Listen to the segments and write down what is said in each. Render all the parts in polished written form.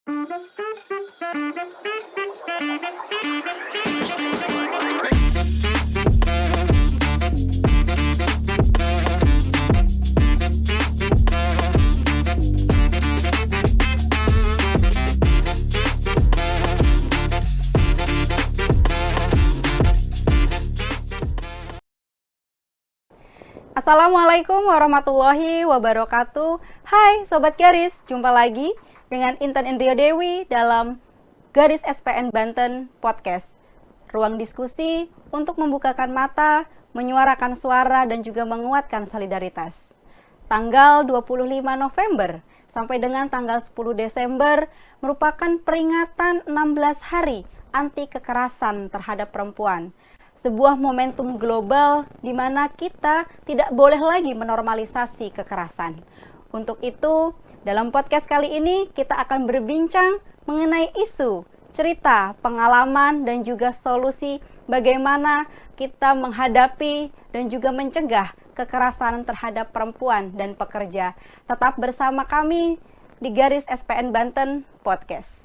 Assalamualaikum warahmatullahi wabarakatuh. Hai Sobat Garis, jumpa lagi dengan Intan Indrio Dewi dalam Garis SPN Banten Podcast. Ruang diskusi untuk membukakan mata, menyuarakan suara dan juga menguatkan solidaritas. Tanggal 25 November sampai dengan tanggal 10 Desember merupakan peringatan 16 hari anti kekerasan terhadap perempuan. Sebuah momentum global di mana kita tidak boleh lagi menormalisasi kekerasan. Untuk itu, dalam podcast kali ini kita akan berbincang mengenai isu, cerita, pengalaman, dan juga solusi bagaimana kita menghadapi dan juga mencegah kekerasan terhadap perempuan dan pekerja. Tetap bersama kami di Garis SPN Banten Podcast.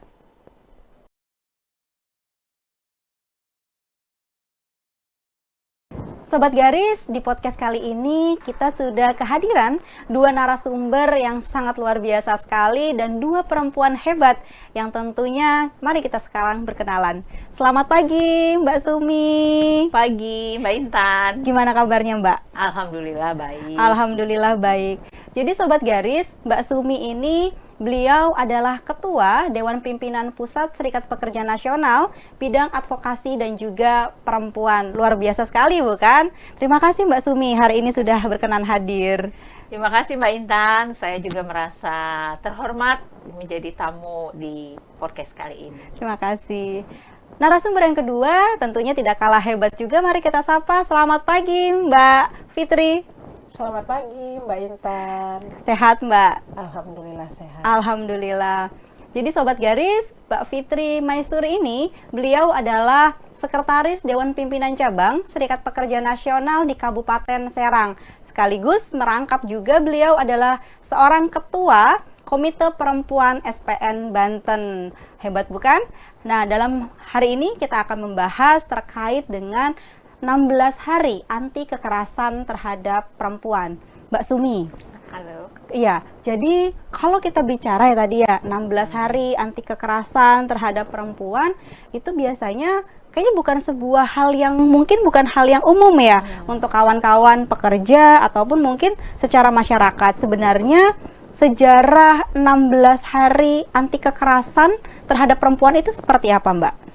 Sobat Garis, di podcast kali ini kita sudah kehadiran dua narasumber yang sangat luar biasa sekali dan dua perempuan hebat yang tentunya mari kita sekarang berkenalan. Selamat pagi Mbak Sumi. Pagi Mbak Intan. Gimana kabarnya Mbak? Alhamdulillah baik. Alhamdulillah baik. Jadi Sobat Garis, Mbak Sumi ini beliau adalah Ketua Dewan Pimpinan Pusat Serikat Pekerja Nasional bidang advokasi dan juga perempuan. Luar biasa sekali bukan? Terima kasih Mbak Sumi hari ini sudah berkenan hadir. Terima kasih Mbak Intan. Saya juga merasa terhormat menjadi tamu di podcast kali ini. Terima kasih. Narasumber yang kedua tentunya tidak kalah hebat juga. Mari kita sapa. Selamat pagi Mbak Fitri. Selamat pagi Mbak Intan. Sehat Mbak? Alhamdulillah sehat. Alhamdulillah. Jadi Sobat Garis, Mbak Fitri Maisuri ini, beliau adalah Sekretaris Dewan Pimpinan Cabang Serikat Pekerja Nasional di Kabupaten Serang. Sekaligus merangkap juga beliau adalah seorang Ketua Komite Perempuan SPN Banten. Hebat bukan? Nah, dalam hari ini kita akan membahas terkait dengan 16 hari anti kekerasan terhadap perempuan. Mbak Sumi. Halo. Iya, jadi kalau kita bicara ya tadi ya 16 hari anti kekerasan terhadap perempuan itu biasanya kayaknya bukan sebuah hal yang mungkin bukan hal yang umum ya untuk kawan-kawan pekerja ataupun mungkin secara masyarakat. Sebenarnya sejarah 16 hari anti kekerasan terhadap perempuan itu seperti apa, Mbak?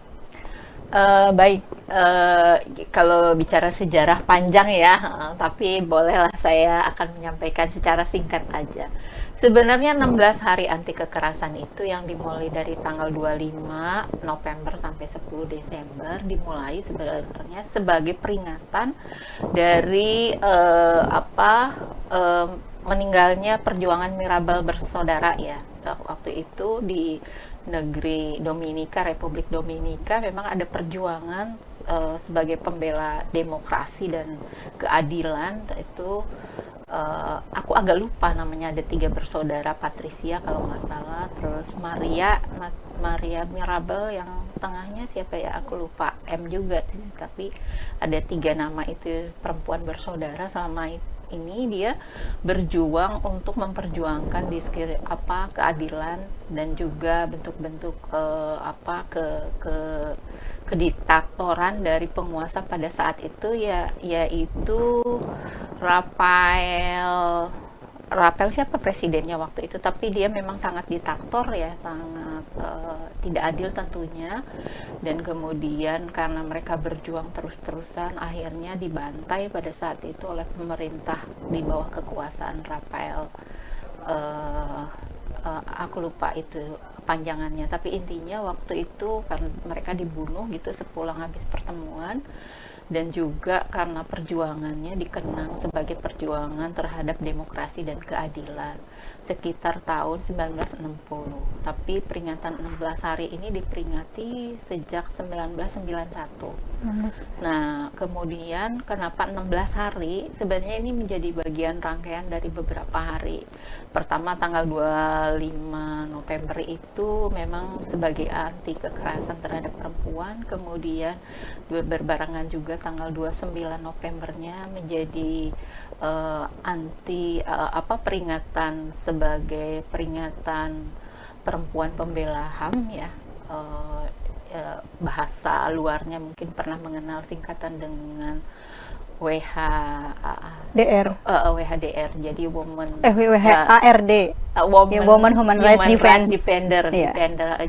Baik, kalau bicara sejarah panjang ya, tapi bolehlah saya akan menyampaikan secara singkat aja. Sebenarnya 16 hari anti kekerasan itu yang dimulai dari tanggal 25 November sampai 10 Desember dimulai sebenarnya sebagai peringatan dari meninggalnya perjuangan Mirabel bersaudara ya. Waktu itu di negeri Dominika, Republik Dominika memang ada perjuangan sebagai pembela demokrasi dan keadilan. Itu aku agak lupa namanya, ada 3 bersaudara, Patricia kalau nggak salah, terus Maria Mirabel, yang tengahnya siapa ya aku lupa, M juga sih, tapi ada 3 nama itu perempuan bersaudara. Selama ini dia berjuang untuk memperjuangkan keadilan dan juga bentuk-bentuk kediktatoran dari penguasa pada saat itu yaitu Rafael siapa presidennya waktu itu, tapi dia memang sangat diktator ya, sangat tidak adil tentunya, dan kemudian karena mereka berjuang terus-terusan akhirnya dibantai pada saat itu oleh pemerintah di bawah kekuasaan Rafael. Aku lupa itu panjangannya, tapi intinya waktu itu kan mereka dibunuh gitu sepulang habis pertemuan. dan juga karena perjuangannya dikenang sebagai perjuangan terhadap demokrasi dan keadilan sekitar tahun 1960. Tapi peringatan 16 hari ini diperingati sejak 1991. Nah, kemudian kenapa 16 hari? Sebenarnya ini menjadi bagian rangkaian dari beberapa hari. Pertama tanggal 25 November itu memang sebagai anti kekerasan terhadap perempuan, kemudian berbarengan juga tanggal 29 Novembernya menjadi peringatan sebagai peringatan perempuan pembela HAM ya. Bahasa luarnya mungkin pernah mengenal singkatan dengan WHDR, jadi WHARD, Women Human Rights Defender,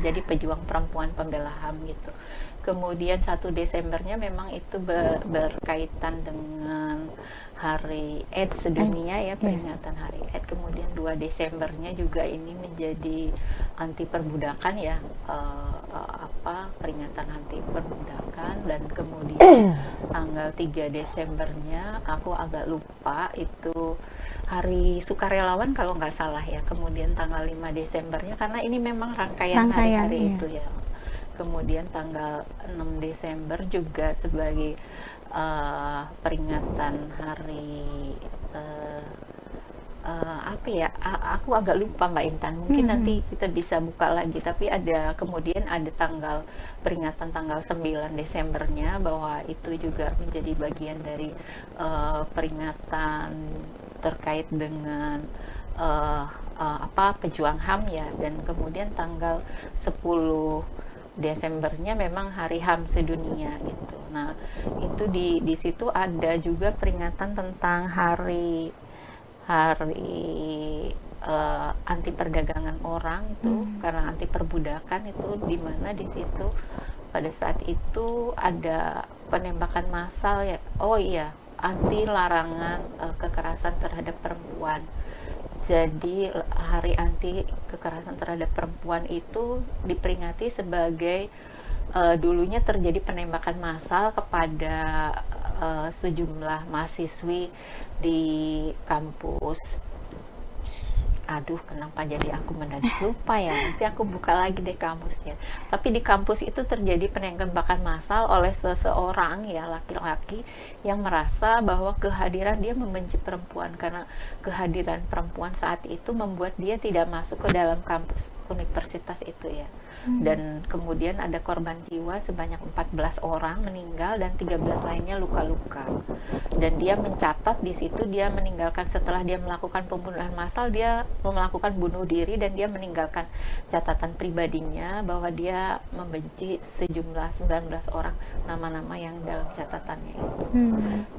jadi pejuang perempuan pembela HAM gitu. Kemudian 1 Desembernya memang itu berkaitan dengan Hari AIDS sedunia ya, peringatan Hari AIDS. Kemudian 2 Desembernya juga ini menjadi anti perbudakan ya, peringatan anti perbudakan. Dan kemudian tanggal 3 Desembernya aku agak lupa, itu Hari Sukarelawan kalau nggak salah ya. Kemudian tanggal 5 Desembernya karena ini memang rangkaian hari-hari itu ya. Kemudian tanggal 6 Desember juga sebagai peringatan hari aku agak lupa Mbak Intan, mungkin nanti kita bisa buka lagi. Tapi kemudian ada peringatan tanggal 9 Desembernya, bahwa itu juga menjadi bagian dari peringatan terkait dengan pejuang HAM ya. Dan kemudian tanggal 10 Desembernya memang Hari HAM sedunia gitu. Nah, itu di situ ada juga peringatan tentang hari anti perdagangan orang itu, karena anti perbudakan itu, di mana di situ pada saat itu ada penembakan massal ya. Oh iya, anti larangan kekerasan terhadap perempuan. Jadi hari anti kekerasan terhadap perempuan itu diperingati sebagai dulunya terjadi penembakan massal kepada sejumlah mahasiswi di kampus. Aduh, kenapa jadi aku mendadak lupa ya? Nanti aku buka lagi deh kampusnya. Tapi di kampus itu terjadi penembakan massal oleh seseorang ya, laki-laki yang merasa bahwa kehadiran dia membenci perempuan, karena kehadiran perempuan saat itu membuat dia tidak masuk ke dalam kampus universitas itu ya. Dan kemudian ada korban jiwa sebanyak 14 orang meninggal dan 13 lainnya luka-luka. Dan dia mencatat di situ, dia meninggalkan, setelah dia melakukan pembunuhan massal, dia melakukan bunuh diri, dan dia meninggalkan catatan pribadinya bahwa dia membenci sejumlah 19 orang, nama-nama yang dalam catatannya itu.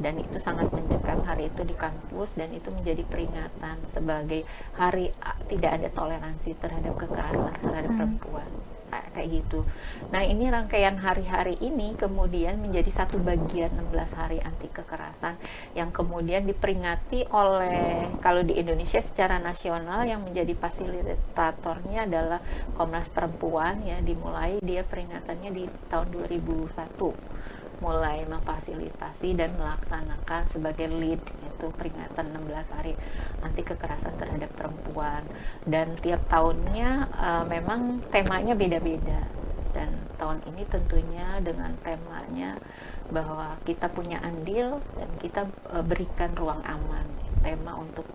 Dan itu sangat mencekam hari itu di kampus, dan itu menjadi peringatan sebagai hari tidak ada toleransi terhadap kekerasan terhadap perempuan. Kayak gitu. Nah, ini rangkaian hari-hari ini kemudian menjadi satu bagian 16 hari anti kekerasan yang kemudian diperingati oleh, kalau di Indonesia secara nasional yang menjadi fasilitatornya adalah Komnas Perempuan ya. Dimulai dia peringatannya di tahun 2001, mulai memfasilitasi dan melaksanakan sebagai lead itu peringatan 16 hari anti kekerasan terhadap perempuan. Dan tiap tahunnya memang temanya beda-beda, dan tahun ini tentunya dengan temanya bahwa kita punya andil dan kita berikan ruang aman. Tema untuk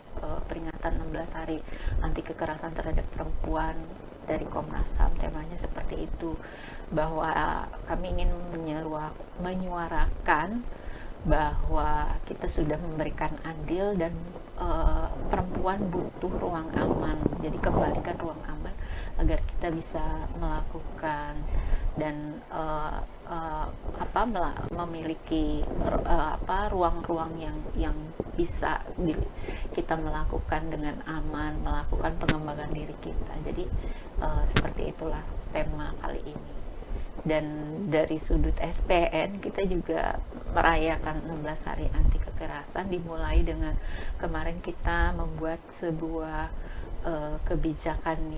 peringatan 16 hari anti kekerasan terhadap perempuan dari Komnas HAM temanya seperti itu, bahwa kami ingin menyuarakan bahwa kita sudah memberikan andil dan perempuan butuh ruang aman. Jadi kembalikan ruang aman agar kita bisa melakukan dan memiliki ruang-ruang yang bisa kita melakukan dengan aman, melakukan pengembangan diri kita. Jadi seperti itulah tema kali ini. Dan dari sudut SPN kita juga merayakan 16 hari anti kekerasan, dimulai dengan kemarin kita membuat sebuah kebijakan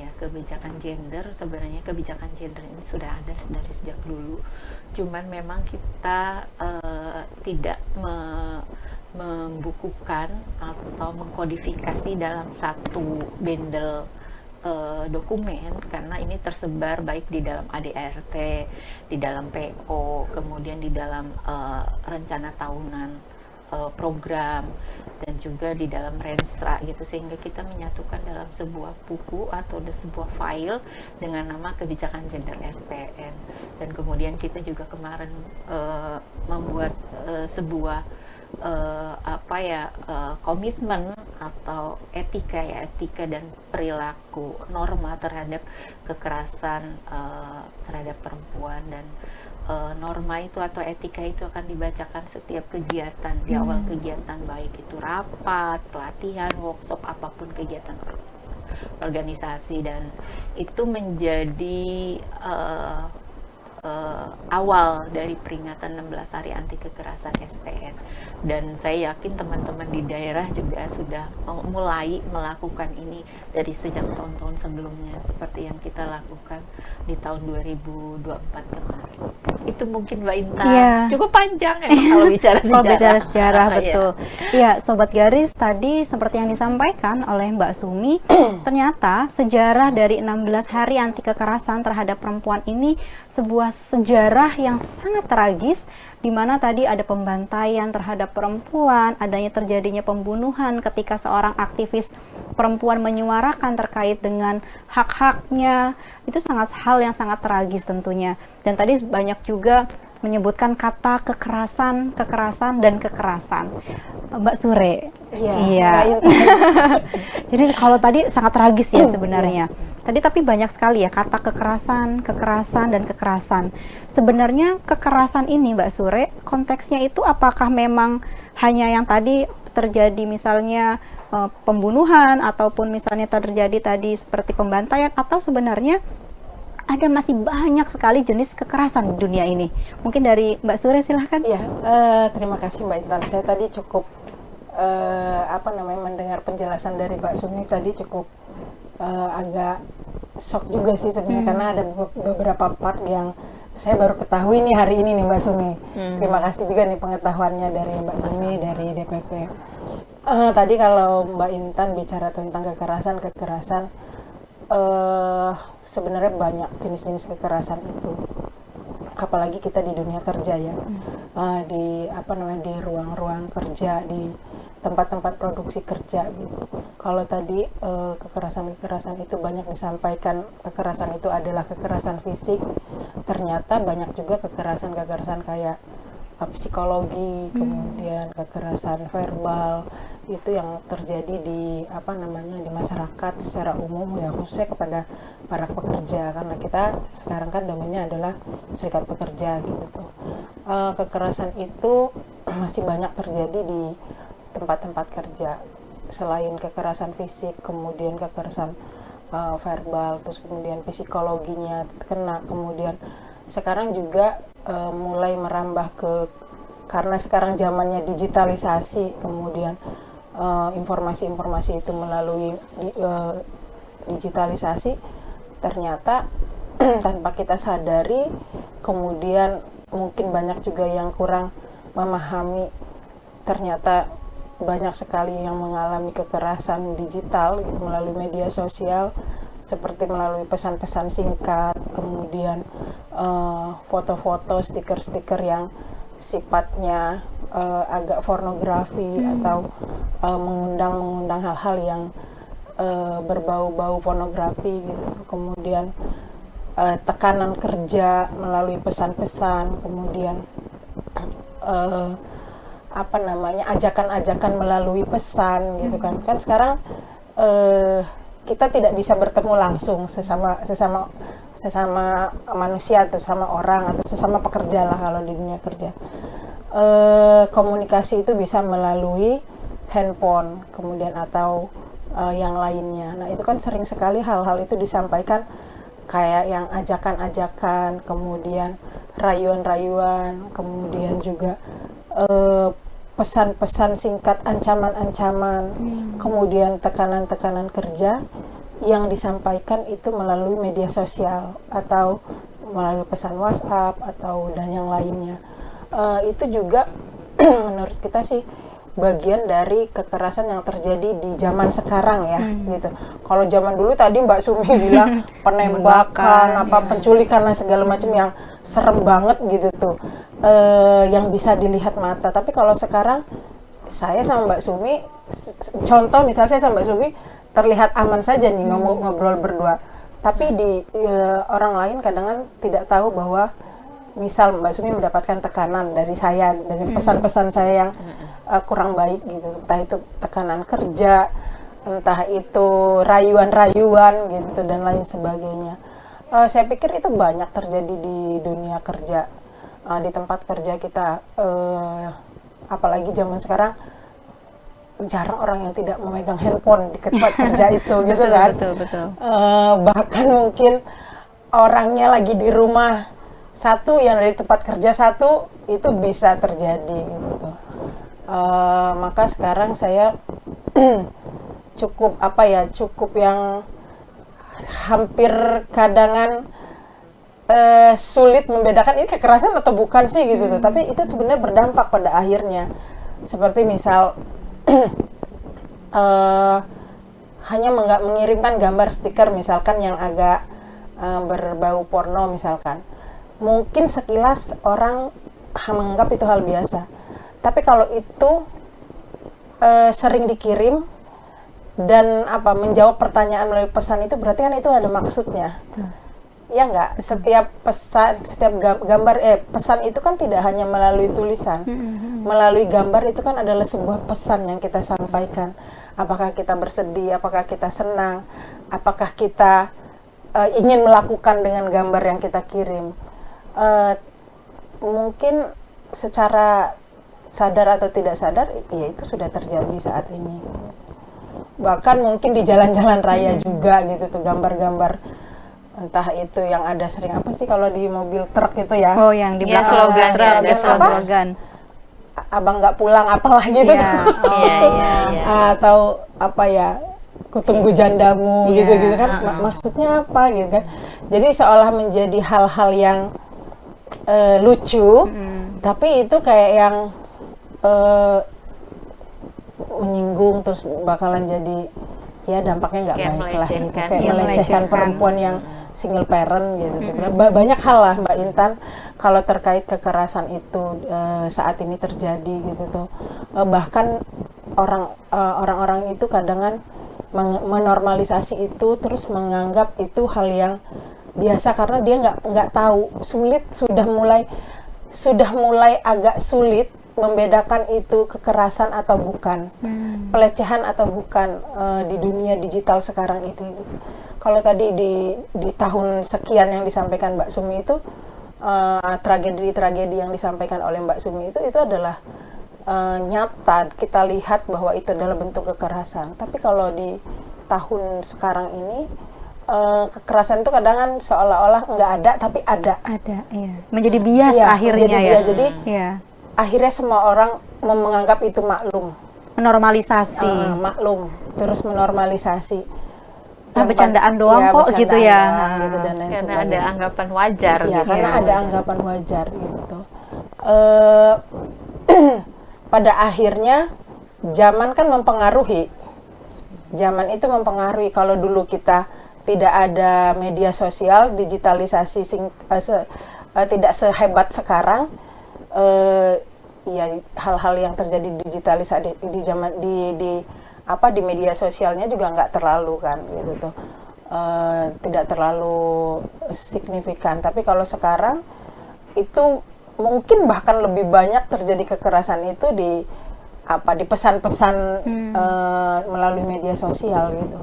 gender. Sebenarnya kebijakan gender ini sudah ada dari sejak dulu, cuman memang kita tidak membukukan atau mengkodifikasi dalam satu bundle dokumen, karena ini tersebar baik di dalam ADART, di dalam PO, kemudian di dalam rencana tahunan program, dan juga di dalam Renstra gitu, sehingga kita menyatukan dalam sebuah buku atau sebuah file dengan nama kebijakan gender SPN. Dan kemudian kita juga kemarin membuat sebuah komitmen atau etika dan perilaku norma terhadap kekerasan terhadap perempuan. Dan norma itu atau etika itu akan dibacakan setiap kegiatan, di awal kegiatan, baik itu rapat, pelatihan, workshop, apapun kegiatan organisasi. Dan itu menjadi awal dari peringatan 16 hari anti kekerasan SPN. Dan saya yakin teman-teman di daerah juga sudah mulai melakukan ini dari sejak tahun-tahun sebelumnya, seperti yang kita lakukan di tahun 2024 kemarin. Itu mungkin Mbak Intan. Cukup panjang ya kalau bicara sejarah. Kalau bicara sejarah, betul. Iya, Sobat Garis, tadi seperti yang disampaikan oleh Mbak Sumi, ternyata sejarah dari 16 hari anti kekerasan terhadap perempuan ini sebuah sejarah yang sangat tragis, di mana tadi ada pembantaian terhadap perempuan, adanya terjadinya pembunuhan ketika seorang aktivis perempuan menyuarakan terkait dengan hak-haknya. Itu hal yang sangat tragis tentunya. Dan tadi banyak juga menyebutkan kata kekerasan, dan kekerasan. Mbak Sure. Iya. Jadi kalau tadi sangat tragis ya sebenarnya. Tadi tapi banyak sekali ya kata kekerasan, dan kekerasan. Sebenarnya kekerasan ini Mbak Sure, konteksnya itu apakah memang hanya yang tadi terjadi misalnya pembunuhan, ataupun misalnya terjadi tadi seperti pembantaian, atau sebenarnya ada masih banyak sekali jenis kekerasan di dunia ini? Mungkin dari Mbak Sure silahkan. Iya, terima kasih Mbak Intan. Saya tadi cukup mendengar penjelasan dari Mbak Sumi tadi cukup agak shock juga sih sebenarnya, karena ada beberapa part yang saya baru ketahui nih hari ini nih Mbak Sumi. Terima kasih juga nih pengetahuannya dari Mbak Sumi dari DPP. Tadi kalau Mbak Intan bicara tentang kekerasan, sebenarnya banyak jenis-jenis kekerasan itu. Apalagi kita di dunia kerja ya, di ruang-ruang kerja, di tempat-tempat produksi kerja gitu. Kalau tadi kekerasan itu banyak disampaikan, kekerasan itu adalah kekerasan fisik. Ternyata banyak juga kekerasan kayak psikologi, kemudian kekerasan verbal, itu yang terjadi di di masyarakat secara umum ya, khususnya kepada para pekerja, karena kita sekarang kan domainnya adalah serikat pekerja gitu tuh. Kekerasan itu masih banyak terjadi di tempat-tempat kerja. Selain kekerasan fisik, kemudian kekerasan verbal, terus kemudian psikologinya kena, kemudian sekarang juga mulai merambah karena sekarang zamannya digitalisasi, kemudian informasi-informasi itu melalui digitalisasi, ternyata tanpa kita sadari, kemudian mungkin banyak juga yang kurang memahami, ternyata banyak sekali yang mengalami kekerasan digital melalui media sosial, seperti melalui pesan-pesan singkat, kemudian foto-foto, stiker-stiker yang sifatnya agak pornografi atau mengundang hal-hal yang berbau-bau pornografi gitu. Kemudian tekanan kerja melalui pesan-pesan, kemudian ajakan-ajakan melalui pesan gitu kan. Kan sekarang kita tidak bisa bertemu langsung sesama manusia atau sesama orang atau sesama pekerja lah kalau di dunia kerja. Komunikasi itu bisa melalui handphone, kemudian atau yang lainnya. Nah itu kan sering sekali hal-hal itu disampaikan kayak yang ajakan-ajakan, kemudian rayuan-rayuan, kemudian juga pesan-pesan singkat, ancaman-ancaman, kemudian tekanan-tekanan kerja yang disampaikan itu melalui media sosial atau melalui pesan WhatsApp atau dan yang lainnya. Itu juga menurut kita sih bagian dari kekerasan yang terjadi di zaman sekarang ya, gitu. Kalau zaman dulu tadi Mbak Sumi bilang penembakan, penculikan dan segala macam yang serem banget gitu tuh, yang bisa dilihat mata. Tapi kalau sekarang saya sama Mbak Sumi, contoh misalnya saya sama Mbak Sumi terlihat aman saja nih ngobrol berdua. Tapi di orang lain kadang tidak tahu bahwa misal Mbak Sumi mendapatkan tekanan dari saya dengan pesan-pesan saya yang kurang baik gitu, entah itu tekanan kerja, entah itu rayuan-rayuan gitu dan lain sebagainya. Saya pikir itu banyak terjadi di dunia kerja, di tempat kerja kita, apalagi zaman sekarang jarang orang yang tidak memegang handphone di tempat kerja itu gitu kan. Betul. Bahkan mungkin orangnya lagi di rumah satu, yang dari tempat kerja satu, itu bisa terjadi gitu. Maka sekarang saya cukup yang hampir kadangan sulit membedakan ini kekerasan atau bukan sih gitu tuh. Tapi itu sebenarnya berdampak pada akhirnya. Seperti misal hanya mengirimkan gambar stiker misalkan yang agak berbau porno misalkan. Mungkin sekilas orang menganggap itu hal biasa. Tapi kalau itu sering dikirim dan menjawab pertanyaan melalui pesan itu, berarti kan itu ada maksudnya. Ya enggak? Setiap pesan, setiap pesan itu kan tidak hanya melalui tulisan. Melalui gambar itu kan adalah sebuah pesan yang kita sampaikan. Apakah kita bersedih, apakah kita senang, apakah kita ingin melakukan dengan gambar yang kita kirim. Mungkin secara sadar atau tidak sadar, ya itu sudah terjadi saat ini. Bahkan mungkin di jalan-jalan raya juga gitu tuh, gambar-gambar entah itu yang ada sering apa sih kalau di mobil truk itu ya. Oh, yang di belakang slogan, ada slogan. Abang nggak pulang apalah gitu tuh. Atau kutunggu jandamu gitu kan. Maksudnya apa gitu kan. Jadi seolah menjadi hal-hal yang lucu, tapi itu kayak yang menyinggung, terus bakalan jadi ya dampaknya nggak baik lah gitu. Kayak melecehkan perempuan yang single parent gitu. Banyak hal lah Mbak Intan kalau terkait kekerasan itu saat ini terjadi gitu tuh. Bahkan orang-orang itu kadang menormalisasi itu, terus menganggap itu hal yang biasa karena dia nggak tahu, sudah mulai agak sulit membedakan itu kekerasan atau bukan, pelecehan atau bukan di dunia digital sekarang itu. Kalau tadi di tahun sekian yang disampaikan Mbak Sumi itu, tragedi-tragedi yang disampaikan oleh Mbak Sumi itu adalah nyata, kita lihat bahwa itu adalah bentuk kekerasan. Tapi kalau di tahun sekarang ini, kekerasan itu kadang kan seolah-olah nggak ada, tapi ada. Iya. Menjadi bias akhirnya ya. Jadi akhirnya semua orang menganggap itu maklum. Menormalisasi. Maklum, terus menormalisasi. Bercandaan doang kok gitu ya. Gitu, dan lain karena sebagainya. ada anggapan wajar Ya, gitu. karena ada anggapan wajar gitu. Pada akhirnya zaman kan mempengaruhi. Zaman itu mempengaruhi. Kalau dulu kita tidak ada media sosial, digitalisasi tidak sehebat sekarang, ya hal-hal yang terjadi digitalisasi di zaman di media sosialnya juga nggak terlalu kan gitu tuh, tidak terlalu signifikan. Tapi kalau sekarang itu mungkin bahkan lebih banyak terjadi kekerasan itu di pesan-pesan melalui media sosial gitu.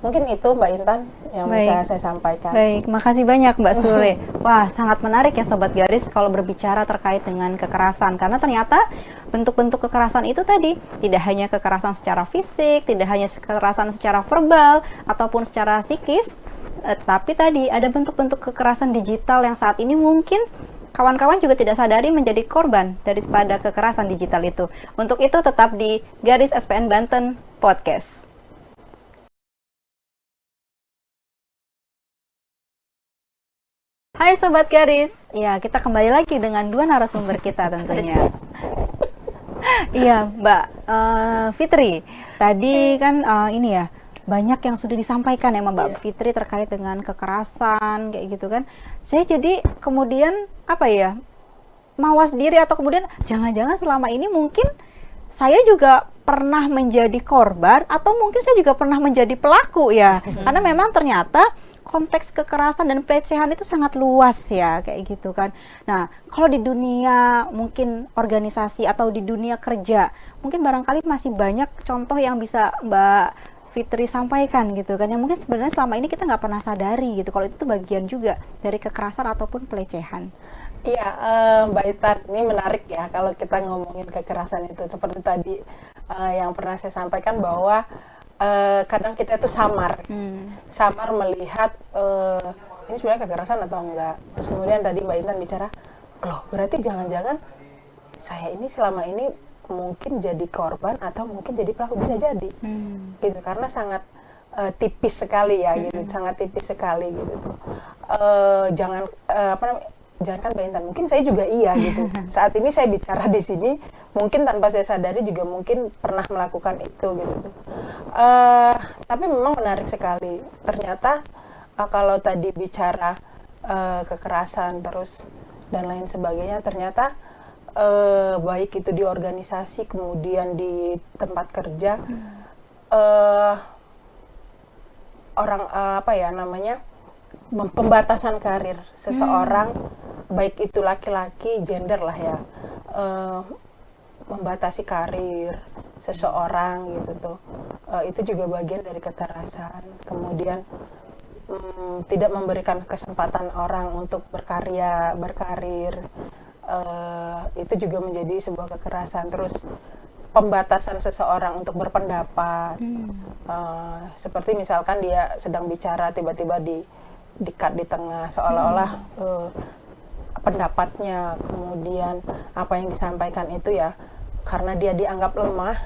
Mungkin itu Mbak Intan yang bisa saya sampaikan. Baik, makasih banyak Mbak Sure. Wah, sangat menarik ya Sobat Garis kalau berbicara terkait dengan kekerasan. Karena ternyata bentuk-bentuk kekerasan itu tadi tidak hanya kekerasan secara fisik, tidak hanya kekerasan secara verbal, ataupun secara psikis, tapi tadi ada bentuk-bentuk kekerasan digital yang saat ini mungkin kawan-kawan juga tidak sadari menjadi korban daripada kekerasan digital itu. Untuk itu tetap di Garis SPN Banten Podcast. Hai Sobat Garis, ya kita kembali lagi dengan dua narasumber kita tentunya. Iya, Mbak Fitri. Tadi kan ini ya banyak yang sudah disampaikan ya sama Mbak Fitri terkait dengan kekerasan kayak gitu kan. Saya jadi kemudian apa ya, mawas diri atau kemudian jangan-jangan selama ini mungkin saya juga pernah menjadi korban atau mungkin saya juga pernah menjadi pelaku ya. Karena memang ternyata konteks kekerasan dan pelecehan itu sangat luas ya kayak gitu kan. Nah, kalau di dunia mungkin organisasi atau di dunia kerja, mungkin barangkali masih banyak contoh yang bisa Mbak Fitri sampaikan gitu kan, yang mungkin sebenarnya selama ini kita nggak pernah sadari gitu kalau itu tuh bagian juga dari kekerasan ataupun pelecehan. Iya, Mbak Intan, ini menarik ya kalau kita ngomongin kekerasan itu. Seperti tadi yang pernah saya sampaikan bahwa kadang kita itu samar melihat ini sebenarnya kekerasan atau enggak. Terus kemudian tadi Mbak Intan bicara, loh berarti jangan-jangan saya ini selama ini mungkin jadi korban atau mungkin jadi pelaku, bisa jadi, gitu, karena sangat tipis sekali ya, gitu, sangat tipis sekali gitu tuh. Jangan apa namanya? Jangan kan Mbak Intan, mungkin saya juga iya gitu. Saat ini saya bicara di sini, mungkin tanpa saya sadari juga mungkin pernah melakukan itu gitu. Tapi memang menarik sekali. Ternyata kalau tadi bicara kekerasan terus dan lain sebagainya, ternyata baik itu di organisasi kemudian di tempat kerja, orang apa ya namanya, pembatasan karir seseorang, baik itu laki-laki, gender lah ya, membatasi karir seseorang gitu tuh, itu juga bagian dari kekerasan. Kemudian tidak memberikan kesempatan orang untuk berkarir, itu juga menjadi sebuah kekerasan. Terus pembatasan seseorang untuk berpendapat, seperti misalkan dia sedang bicara tiba-tiba di-cut di tengah, seolah-olah pendapatnya, kemudian apa yang disampaikan itu ya karena dia dianggap lemah,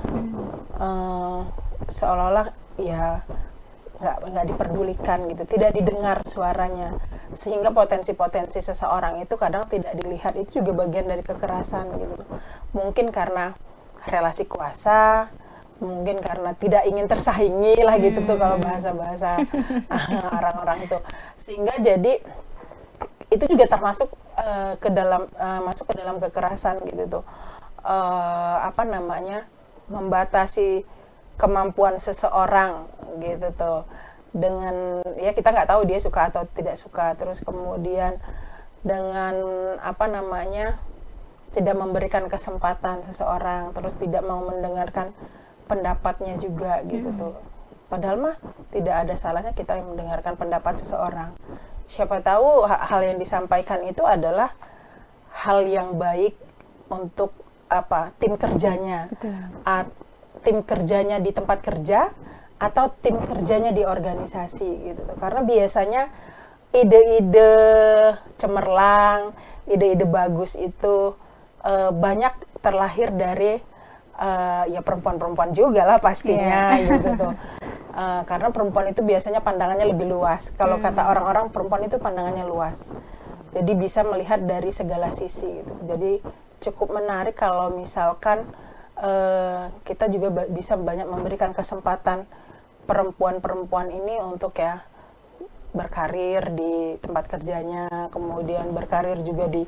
seolah-olah ya nggak diperdulikan gitu, tidak didengar suaranya, sehingga potensi-potensi seseorang itu kadang tidak dilihat. Itu juga bagian dari kekerasan gitu. Mungkin karena relasi kuasa, mungkin karena tidak ingin tersaingi lah gitu tuh kalau bahasa-bahasa orang-orang itu, sehingga jadi itu juga termasuk masuk ke dalam kekerasan gitu tuh. Apa namanya, membatasi kemampuan seseorang gitu tuh, dengan ya kita nggak tahu dia suka atau tidak suka. Terus kemudian dengan apa namanya, tidak memberikan kesempatan seseorang, terus tidak mau mendengarkan pendapatnya juga gitu tuh. Padahal mah tidak ada salahnya kita mendengarkan pendapat seseorang. Siapa tahu hal yang disampaikan itu adalah hal yang baik untuk apa, tim kerjanya, tim kerjanya di tempat kerja atau tim kerjanya di organisasi gitu. Karena biasanya ide-ide cemerlang, ide-ide bagus itu banyak terlahir dari ya perempuan-perempuan juga lah pastinya, gitu tuh. Karena perempuan itu biasanya pandangannya lebih luas. Kalau kata orang-orang, perempuan itu pandangannya luas. Jadi bisa melihat dari segala sisi gitu. Jadi cukup menarik kalau misalkan kita juga bisa banyak memberikan kesempatan perempuan-perempuan ini untuk ya berkarir di tempat kerjanya, kemudian berkarir juga di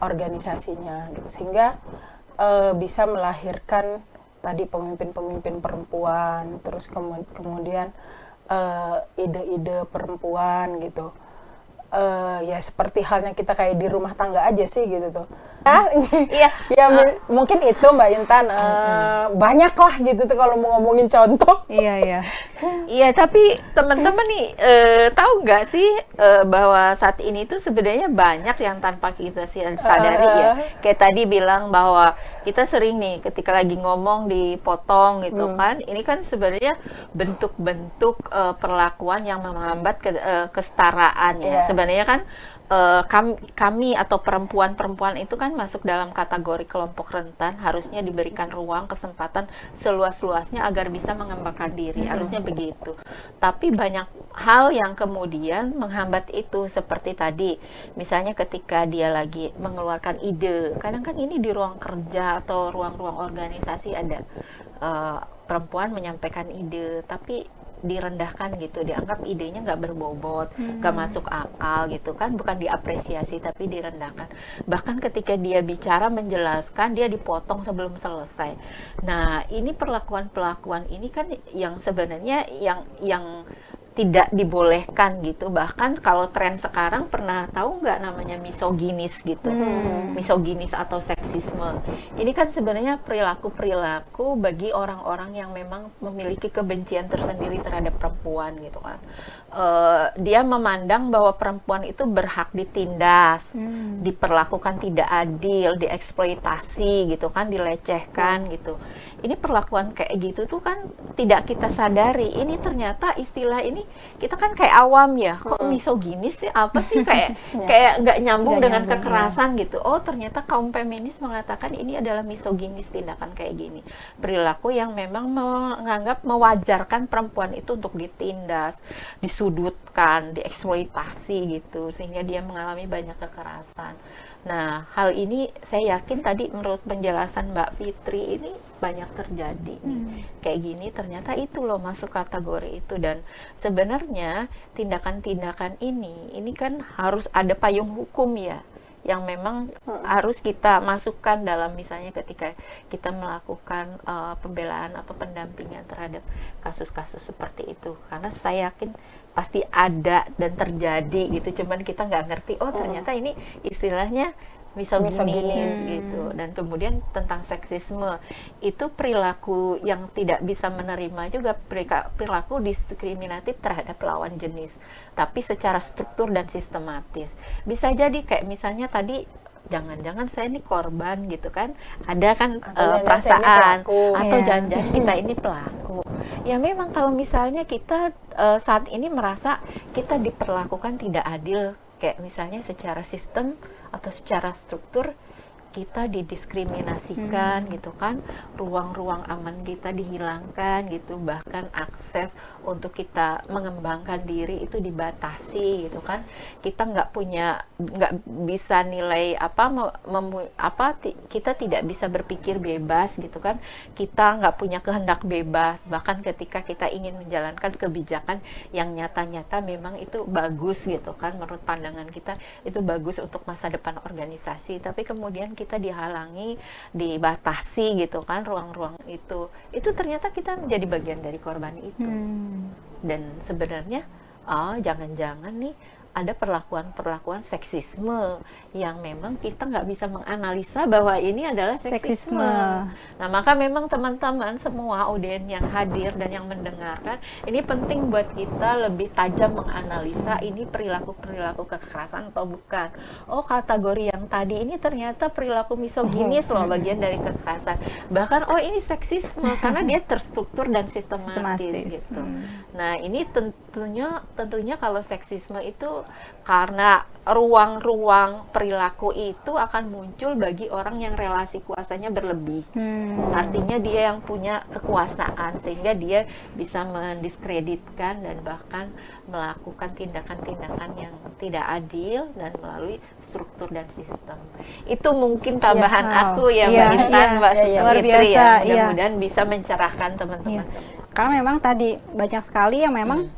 organisasinya gitu. Sehingga bisa melahirkan tadi pemimpin-pemimpin perempuan, terus kemudian ide-ide perempuan gitu. Ya seperti halnya kita kayak di rumah tangga aja sih gitu tuh. Iya. Ya mungkin itu Mbak Intan, banyak lah gitu tuh kalau mau ngomongin contoh. Iya. Iya, tapi teman-teman nih tahu nggak sih bahwa saat ini tuh sebenarnya banyak yang tanpa kita sadari ya. Kayak tadi bilang bahwa kita sering nih ketika lagi ngomong dipotong gitu kan. Ini kan sebenarnya bentuk-bentuk perlakuan yang menghambat kesetaraan ya. Sebenarnya kan kami atau perempuan-perempuan itu kan masuk dalam kategori kelompok rentan, harusnya diberikan ruang, kesempatan seluas-luasnya agar bisa mengembangkan diri, harusnya begitu. Tapi banyak hal yang kemudian menghambat itu, seperti tadi, misalnya ketika dia lagi mengeluarkan ide, kadang kan ini di ruang kerja atau ruang-ruang organisasi ada perempuan menyampaikan ide, tapi direndahkan gitu, dianggap idenya nggak berbobot, nggak masuk akal gitu kan, bukan diapresiasi tapi direndahkan. Bahkan ketika dia bicara menjelaskan, dia dipotong sebelum selesai. Nah, ini perlakuan-perlakuan ini kan yang sebenarnya yang tidak dibolehkan gitu. Bahkan kalau tren sekarang, pernah tahu nggak namanya misoginis gitu, misoginis atau seksisme. Ini kan sebenarnya perilaku-perilaku bagi orang-orang yang memang memiliki kebencian tersendiri terhadap perempuan gitu kan. Dia memandang bahwa perempuan itu berhak ditindas, diperlakukan tidak adil, dieksploitasi gitu kan, dilecehkan gitu. Ini perlakuan kayak gitu tuh kan tidak kita sadari. Ini ternyata istilah ini kita kan kayak awam ya, kok misoginis sih, apa sih, kayak nggak nyambung dengan kekerasan gitu. Oh, ternyata kaum feminis mengatakan ini adalah misoginis, tindakan kayak gini, perilaku yang memang menganggap mewajarkan perempuan itu untuk ditindas, disudutkan, dieksploitasi gitu, sehingga dia mengalami banyak kekerasan. Nah, hal ini saya yakin tadi menurut penjelasan Mbak Fitri ini banyak terjadi nih. Kayak gini ternyata itu loh masuk kategori itu. Dan sebenarnya tindakan-tindakan ini kan harus ada payung hukum ya, yang memang harus kita masukkan dalam, misalnya ketika kita melakukan pembelaan atau pendampingan terhadap kasus-kasus seperti itu. Karena saya yakin pasti ada dan terjadi gitu, cuman kita nggak ngerti, oh ternyata ini istilahnya misoginis gitu. Dan kemudian tentang seksisme, itu perilaku yang tidak bisa menerima juga, perilaku diskriminatif terhadap lawan jenis, tapi secara struktur dan sistematis. Bisa jadi kayak misalnya tadi, jangan-jangan saya ini korban gitu kan, ada kan perasaan, atau jangan-jangan kita ini pelaku. Ya memang kalau misalnya kita saat ini merasa kita diperlakukan tidak adil, kayak misalnya secara sistem atau secara struktur kita didiskriminasikan gitu kan, ruang-ruang aman kita dihilangkan gitu, bahkan akses untuk kita mengembangkan diri itu dibatasi gitu kan. Kita nggak bisa nilai kita tidak bisa berpikir bebas gitu kan, kita nggak punya kehendak bebas, bahkan ketika kita ingin menjalankan kebijakan yang nyata-nyata memang itu bagus gitu kan, menurut pandangan kita itu bagus untuk masa depan organisasi, tapi kemudian kita dihalangi, dibatasi gitu kan ruang-ruang itu ternyata kita menjadi bagian dari korban itu. Dan sebenarnya jangan-jangan nih ada perlakuan-perlakuan seksisme yang memang kita nggak bisa menganalisa bahwa ini adalah seksisme. Nah, maka memang teman-teman semua audien yang hadir dan yang mendengarkan, ini penting buat kita lebih tajam menganalisa ini perilaku-perilaku kekerasan atau bukan. Oh, kategori yang tadi ini ternyata perilaku misoginis loh, bagian dari kekerasan. Bahkan ini seksisme karena dia terstruktur dan sistematis gitu. Nah, ini tentunya kalau seksisme itu karena ruang-ruang perilaku itu akan muncul bagi orang yang relasi kuasanya berlebih. Artinya dia yang punya kekuasaan, sehingga dia bisa mendiskreditkan dan bahkan melakukan tindakan-tindakan yang tidak adil dan melalui struktur dan sistem. Itu mungkin tambahan aku ya, Mbak Intan, Mbak Fitri ya. Mudah-mudahan bisa mencerahkan teman-teman semua. Karena memang tadi banyak sekali yang memang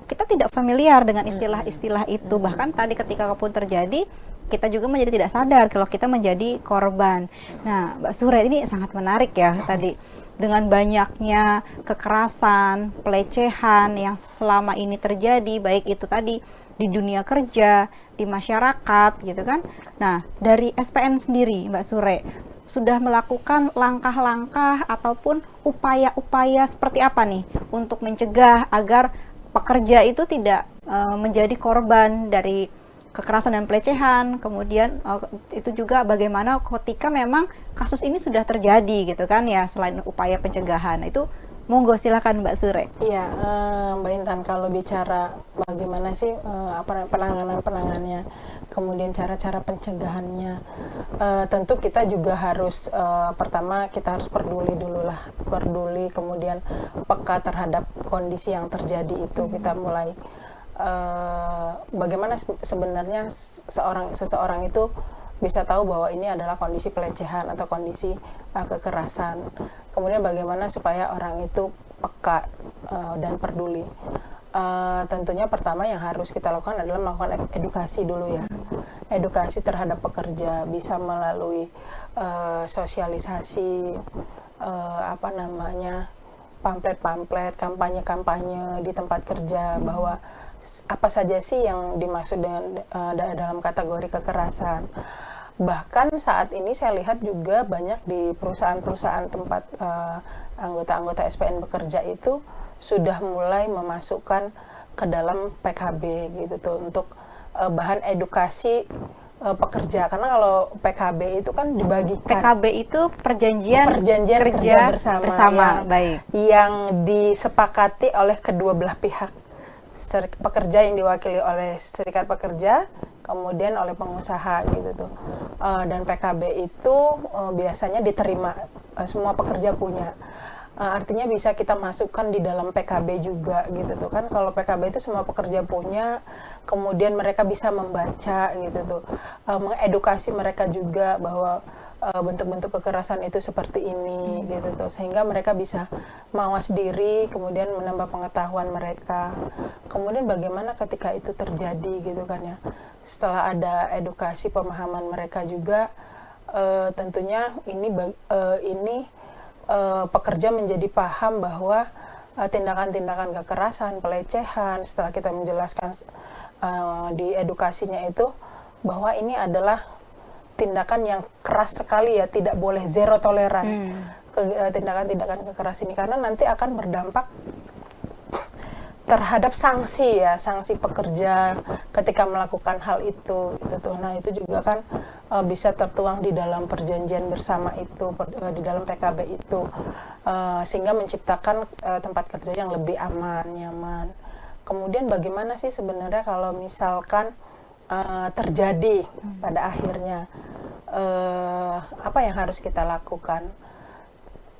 kita tidak familiar dengan istilah-istilah itu. Bahkan tadi ketika pun terjadi, kita juga menjadi tidak sadar kalau kita menjadi korban. Nah, Mbak Sure, ini sangat menarik ya tadi. Dengan banyaknya kekerasan, pelecehan yang selama ini terjadi, baik itu tadi di dunia kerja, di masyarakat gitu kan. Nah, dari SPN sendiri, Mbak Sure, sudah melakukan langkah-langkah ataupun upaya-upaya seperti apa nih untuk mencegah agar pekerja itu tidak menjadi korban dari kekerasan dan pelecehan. Kemudian itu juga bagaimana ketika memang kasus ini sudah terjadi gitu kan ya, selain upaya pencegahan. Itu monggo silakan Mbak Sure. Iya, Mbak Intan, kalau bicara bagaimana sih penanganannya, kemudian cara-cara pencegahannya. Tentu kita juga harus pertama kita harus peduli dulu lah, peduli, kemudian peka terhadap kondisi yang terjadi itu. Kita mulai bagaimana sebenarnya seseorang itu bisa tahu bahwa ini adalah kondisi pelecehan atau kondisi kekerasan. Kemudian bagaimana supaya orang itu peka dan peduli. Tentunya pertama yang harus kita lakukan adalah melakukan edukasi dulu ya, edukasi terhadap pekerja, bisa melalui sosialisasi, pamflet-pamflet, kampanye-kampanye di tempat kerja, bahwa apa saja sih yang dimaksud dengan dalam kategori kekerasan. Bahkan saat ini saya lihat juga banyak di perusahaan-perusahaan tempat anggota-anggota SPN bekerja itu sudah mulai memasukkan ke dalam PKB gitu tuh, untuk bahan edukasi pekerja. Karena kalau PKB itu kan dibagikan. PKB itu perjanjian kerja bersama baik. Yang disepakati oleh kedua belah pihak. Pekerja yang diwakili oleh serikat pekerja, kemudian oleh pengusaha gitu tuh. Dan PKB itu biasanya diterima, semua pekerja punya. Artinya bisa kita masukkan di dalam PKB juga gitu tuh kan. Kalau PKB itu semua pekerja punya, kemudian mereka bisa membaca gitu tuh, mengedukasi mereka juga bahwa bentuk-bentuk kekerasan itu seperti ini gitu tuh, sehingga mereka bisa mawas diri, kemudian menambah pengetahuan mereka. Kemudian bagaimana ketika itu terjadi gitu kan ya, setelah ada edukasi pemahaman mereka juga, tentunya ini pekerja menjadi paham bahwa tindakan-tindakan kekerasan, pelecehan, setelah kita menjelaskan di edukasinya itu, bahwa ini adalah tindakan yang keras sekali ya, tidak boleh, zero toleran tindakan-tindakan kekerasan ini, karena nanti akan berdampak terhadap sanksi ya, sanksi pekerja ketika melakukan hal itu gitu. Nah itu juga kan bisa tertuang di dalam perjanjian bersama itu, di dalam PKB itu, sehingga menciptakan tempat kerja yang lebih aman, nyaman. Kemudian bagaimana sih sebenarnya kalau misalkan terjadi pada akhirnya, apa yang harus kita lakukan?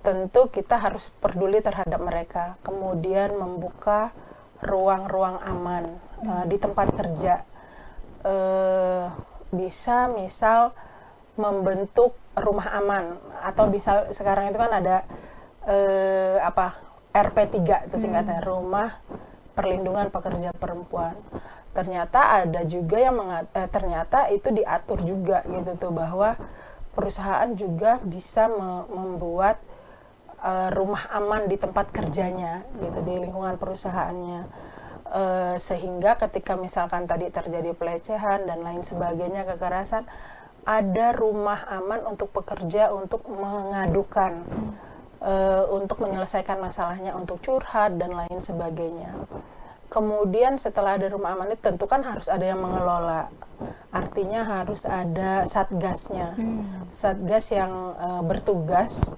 Tentu kita harus peduli terhadap mereka, kemudian membuka ruang-ruang aman di tempat kerja. Bisa misal membentuk rumah aman, atau misal sekarang itu kan ada RP3 itu singkatnya, Rumah Perlindungan Pekerja Perempuan. Ternyata ada juga yang ternyata itu diatur juga gitu tuh, bahwa perusahaan juga bisa membuat rumah aman di tempat kerjanya gitu, di lingkungan perusahaannya, sehingga ketika misalkan tadi terjadi pelecehan dan lain sebagainya, kekerasan, ada rumah aman untuk pekerja untuk mengadukan, untuk menyelesaikan masalahnya, untuk curhat dan lain sebagainya. Kemudian setelah ada rumah aman itu tentu kan harus ada yang mengelola, artinya harus ada satgasnya, satgas yang bertugas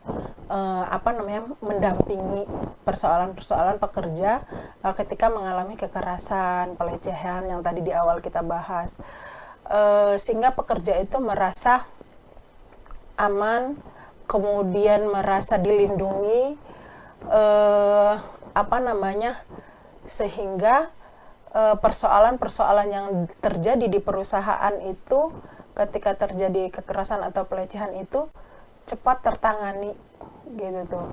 mendampingi persoalan-persoalan pekerja ketika mengalami kekerasan, pelecehan yang tadi di awal kita bahas, sehingga pekerja itu merasa aman, kemudian merasa dilindungi, sehingga persoalan-persoalan yang terjadi di perusahaan itu ketika terjadi kekerasan atau pelecehan itu cepat tertangani gitu tuh,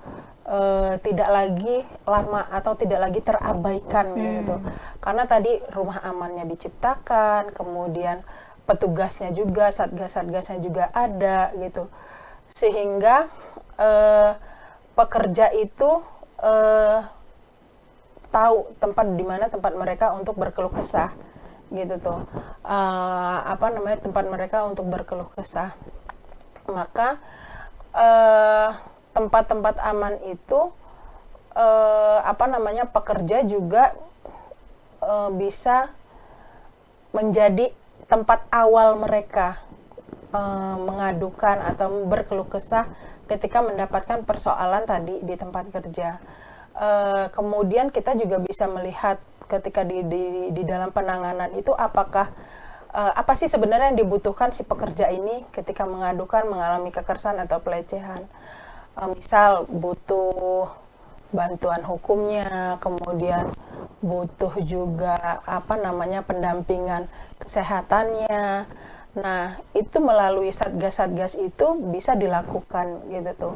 tidak lagi lama atau tidak lagi terabaikan gitu, karena tadi rumah amannya diciptakan, kemudian petugasnya juga, satgas-satgasnya juga ada gitu, sehingga pekerja itu tahu tempat di mana tempat mereka untuk berkeluh kesah gitu tuh, tempat mereka untuk berkeluh kesah. Maka tempat-tempat aman itu pekerja juga bisa menjadi tempat awal mereka mengadukan atau berkeluh kesah ketika mendapatkan persoalan tadi di tempat kerja. Kemudian kita juga bisa melihat ketika di dalam penanganan itu, apakah apa sih sebenarnya yang dibutuhkan si pekerja ini ketika mengalami kekerasan atau pelecehan. Misal butuh bantuan hukumnya, kemudian butuh juga pendampingan kesehatannya. Nah, itu melalui satgas-satgas itu bisa dilakukan gitu tuh.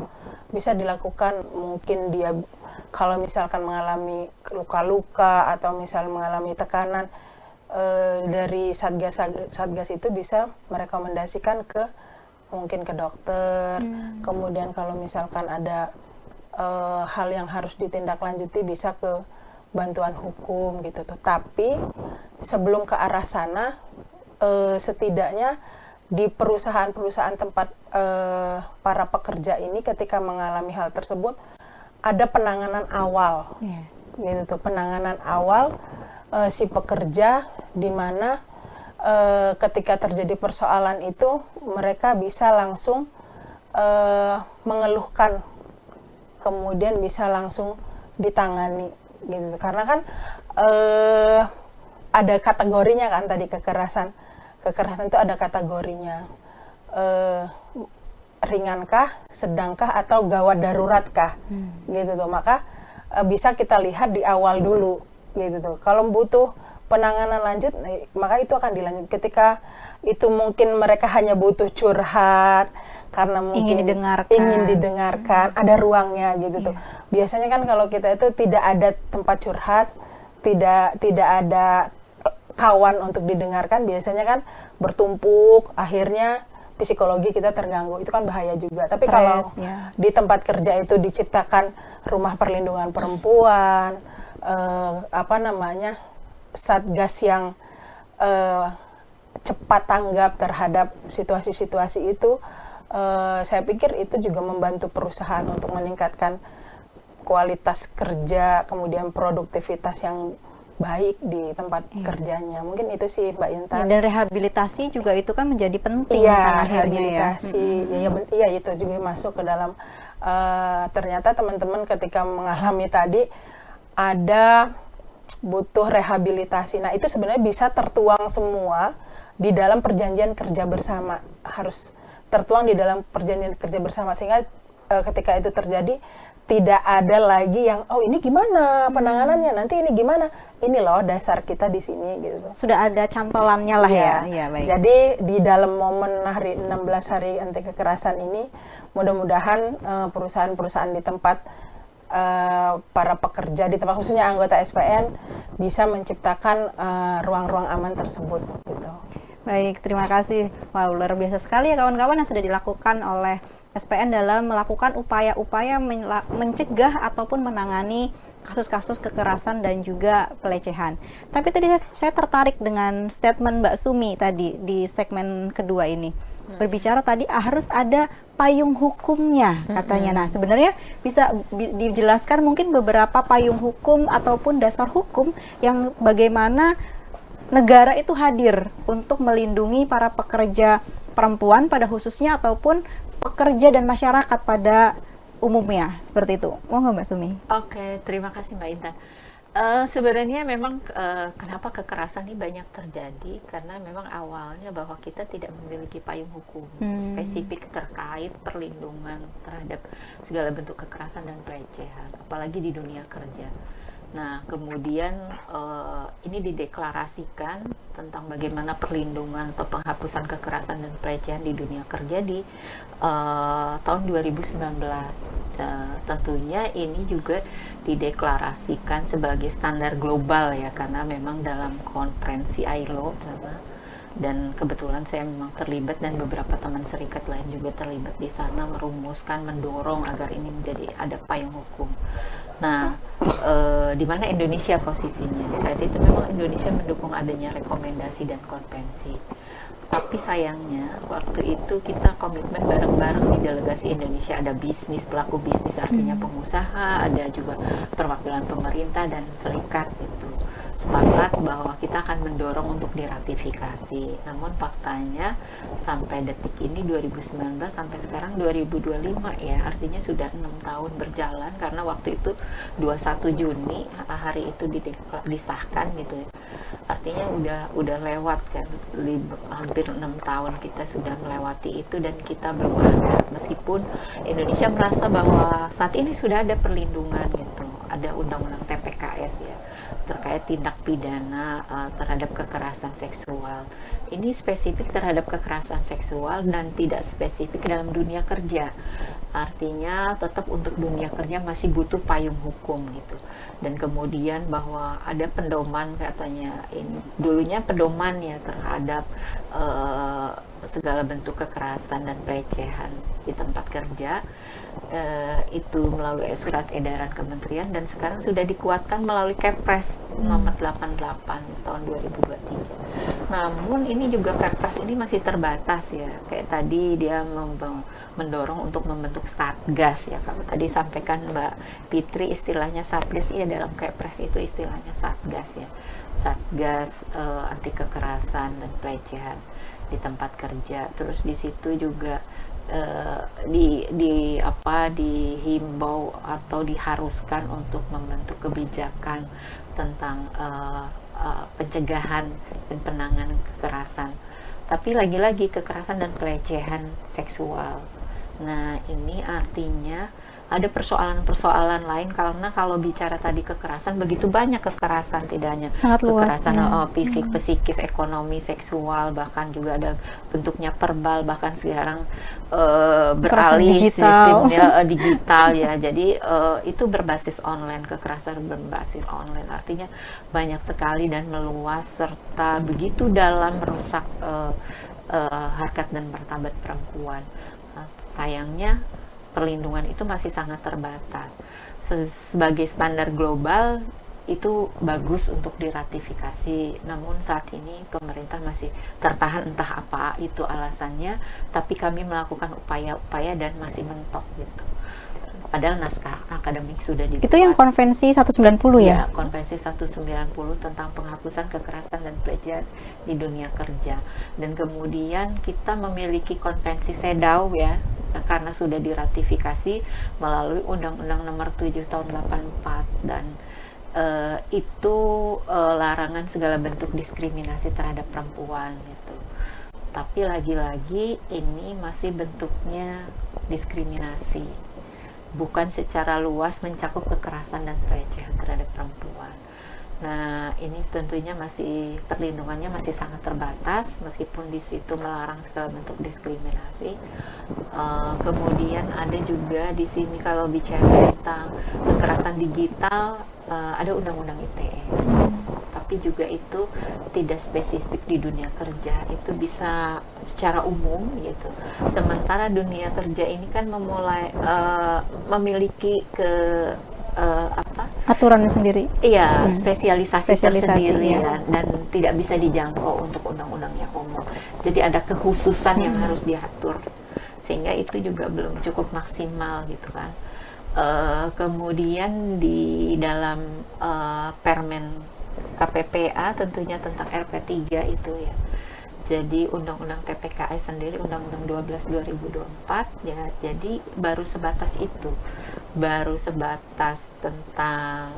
Bisa dilakukan, mungkin dia kalau misalkan mengalami luka-luka atau misalnya mengalami tekanan, dari satgas itu bisa merekomendasikan mungkin ke dokter. Kemudian kalau misalkan ada hal yang harus ditindaklanjuti bisa ke bantuan hukum gitu tuh. Tapi sebelum ke arah sana, setidaknya di perusahaan-perusahaan tempat para pekerja ini ketika mengalami hal tersebut ada penanganan awal, gitu tuh, penanganan awal si pekerja, di mana ketika terjadi persoalan itu mereka bisa langsung mengeluhkan, kemudian bisa langsung ditangani gitu. Karena kan ada kategorinya kan, tadi kekerasan itu ada kategorinya, ringankah, sedangkah, atau gawat daruratkah gitu tuh. Maka bisa kita lihat di awal dulu gitu tuh. Kalau butuh penanganan lanjut, maka itu akan dilanjut. Ketika itu mungkin mereka hanya butuh curhat karena mungkin ingin didengarkan, ada ruangnya gitu tuh. Biasanya kan kalau kita itu tidak ada tempat curhat, tidak ada kawan untuk didengarkan, biasanya kan bertumpuk, akhirnya psikologi kita terganggu. Itu kan bahaya juga. Tapi kalau di tempat kerja itu diciptakan rumah perlindungan perempuan, satgas yang cepat tanggap terhadap situasi-situasi itu, saya pikir itu juga membantu perusahaan untuk meningkatkan kualitas kerja, kemudian produktivitas yang baik di tempat kerjanya. Mungkin itu sih Mbak Intan. Dan rehabilitasi juga itu kan menjadi penting kan akhirnya rehabilitasi. Iya, itu juga masuk ke dalam, ternyata teman-teman ketika mengalami tadi ada butuh rehabilitasi. Nah, itu sebenarnya bisa tertuang semua di dalam perjanjian kerja bersama. Harus tertuang di dalam perjanjian kerja bersama, sehingga ketika itu terjadi tidak ada lagi yang ini gimana penanganannya, nanti ini gimana, ini loh dasar kita di sini gitu. Sudah ada cantolannya lah ya. Baik. Jadi di dalam momen hari 16 hari anti kekerasan ini, mudah-mudahan perusahaan-perusahaan di tempat para pekerja, di tempat khususnya anggota SPN, bisa menciptakan ruang-ruang aman tersebut gitu. Baik, terima kasih. Wow, luar biasa sekali ya kawan-kawan yang sudah dilakukan oleh SPN dalam melakukan upaya-upaya mencegah ataupun menangani kasus-kasus kekerasan dan juga pelecehan. Tapi tadi saya tertarik dengan statement Mbak Sumi tadi di segmen kedua ini. Berbicara tadi harus ada payung hukumnya katanya. Nah, sebenarnya bisa dijelaskan mungkin beberapa payung hukum ataupun dasar hukum yang bagaimana negara itu hadir untuk melindungi para pekerja perempuan pada khususnya ataupun pekerja dan masyarakat pada umumnya, seperti itu. Mau nggak Mbak Sumi? Oke, terima kasih Mbak Intan. Sebenarnya memang kenapa kekerasan ini banyak terjadi, karena memang awalnya bahwa kita tidak memiliki payung hukum spesifik terkait perlindungan terhadap segala bentuk kekerasan dan pelecehan, apalagi di dunia kerja. Nah, kemudian ini dideklarasikan tentang bagaimana perlindungan atau penghapusan kekerasan dan pelecehan di dunia kerja di tahun 2019. Tentunya ini juga dideklarasikan sebagai standar global ya, karena memang dalam konferensi ILO, dan kebetulan saya memang terlibat dan beberapa teman serikat lain juga terlibat di sana, merumuskan, mendorong agar ini menjadi ada payung hukum. Nah, di mana Indonesia posisinya? Saat itu memang Indonesia mendukung adanya rekomendasi dan konvensi. Tapi sayangnya waktu itu kita komitmen bareng-bareng di delegasi Indonesia, ada bisnis, pelaku bisnis artinya pengusaha, ada juga perwakilan pemerintah dan serikat itu. sepakat bahwa kita akan mendorong untuk diratifikasi. Namun faktanya sampai detik ini 2019 sampai sekarang 2025 ya, artinya sudah 6 tahun berjalan, karena waktu itu 21 Juni hari itu disahkan gitu ya. Artinya udah lewat kan, hampir 6 tahun kita sudah melewati itu dan kita belum ada, meskipun Indonesia merasa bahwa saat ini sudah ada perlindungan gitu, ada undang-undang TPKS ya, terkait tindak pidana terhadap kekerasan seksual. Ini spesifik terhadap kekerasan seksual dan tidak spesifik dalam dunia kerja. Artinya tetap untuk dunia kerja masih butuh payung hukum gitu. Dan kemudian bahwa ada pedoman, katanya ini dulunya pedoman ya terhadap segala bentuk kekerasan dan pelecehan di tempat kerja, itu melalui surat edaran kementerian, dan sekarang sudah dikuatkan melalui Kepres nomor 88 tahun 2023. Namun ini juga Kepres ini masih terbatas ya, kayak tadi dia mendorong untuk membentuk Satgas ya, kalau tadi sampaikan Mbak Fitri istilahnya Satgas, iya dalam Kepres itu istilahnya Satgas ya, Satgas anti kekerasan dan pelecehan di tempat kerja. Terus di situ juga dihimbau atau diharuskan untuk membentuk kebijakan tentang pencegahan dan penanganan kekerasan. Tapi lagi-lagi kekerasan dan pelecehan seksual. Nah, ini artinya ada persoalan-persoalan lain, karena kalau bicara tadi kekerasan, begitu banyak kekerasan, tidak hanya Sangat luas, kekerasan ya. fisik, psikis, ekonomi, seksual, bahkan juga ada bentuknya verbal, bahkan sekarang beralih digital. sistemnya digital ya. Jadi itu berbasis online, kekerasan berbasis online, artinya banyak sekali dan meluas serta begitu dalam merusak harkat dan martabat perempuan. Sayangnya perlindungan itu masih sangat terbatas. Sebagai standar global itu bagus untuk diratifikasi, namun saat ini pemerintah masih tertahan, entah apa itu alasannya, tapi kami melakukan upaya-upaya dan masih mentok gitu. Padahal naskah akademik sudah dibuat. Itu yang konvensi 190 ya? Ya, konvensi 190 tentang penghapusan kekerasan dan pelecehan di dunia kerja. Dan kemudian kita memiliki konvensi CEDAW ya, karena sudah diratifikasi melalui Undang-Undang Nomor 7 Tahun 84, dan itu larangan segala bentuk diskriminasi terhadap perempuan gitu. Tapi lagi-lagi ini masih bentuknya diskriminasi, bukan secara luas mencakup kekerasan dan pelecehan terhadap perempuan. Nah, ini tentunya masih perlindungannya masih sangat terbatas, meskipun di situ melarang segala bentuk diskriminasi. Kemudian ada juga di sini kalau bicara tentang kekerasan digital, ada undang-undang ITE. Tapi juga itu tidak spesifik di dunia kerja, itu bisa secara umum gitu. Sementara dunia kerja ini kan memiliki aturan sendiri. Iya, spesialisasi tersendiri ya. dan tidak bisa dijangkau untuk undang-undang yang umum. Jadi ada kekhususan yang harus diatur, sehingga itu juga belum cukup maksimal gitu kan. Kemudian di dalam Permen KPPA tentunya tentang RP3 itu ya. Jadi Undang-Undang TPKS sendiri Undang-Undang 12 2024 ya. Jadi baru sebatas itu. Baru sebatas tentang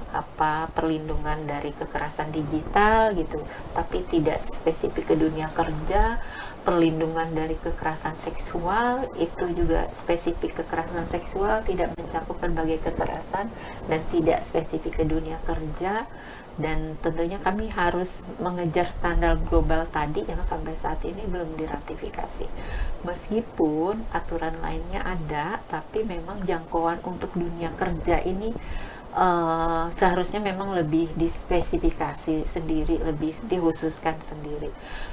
perlindungan dari kekerasan digital gitu. Tapi tidak spesifik ke dunia kerja. Perlindungan dari kekerasan seksual itu juga spesifik kekerasan seksual, tidak mencakup berbagai kekerasan dan tidak spesifik ke dunia kerja. Dan tentunya kami harus mengejar standar global tadi yang sampai saat ini belum diratifikasi. Meskipun aturan lainnya ada, tapi memang jangkauan untuk dunia kerja ini seharusnya memang lebih dispesifikasi sendiri, lebih dikhususkan sendiri.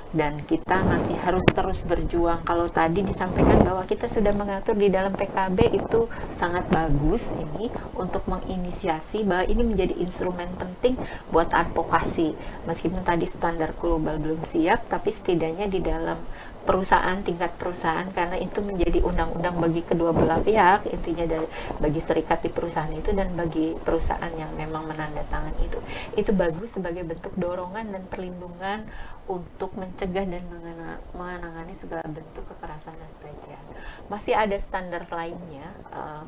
Dan kita masih harus terus berjuang. Kalau tadi disampaikan bahwa kita sudah mengatur di dalam PKB, itu sangat bagus ini untuk menginisiasi bahwa ini menjadi instrumen penting buat advokasi. Meskipun tadi standar global belum siap, tapi setidaknya di dalam tingkat perusahaan, karena itu menjadi undang-undang bagi kedua belah pihak, intinya bagi serikat di perusahaan itu dan bagi perusahaan yang memang menandatangani itu bagus sebagai bentuk dorongan dan perlindungan untuk mencegah dan menangani segala bentuk kekerasan dan pelecehan. Masih ada standar lainnya,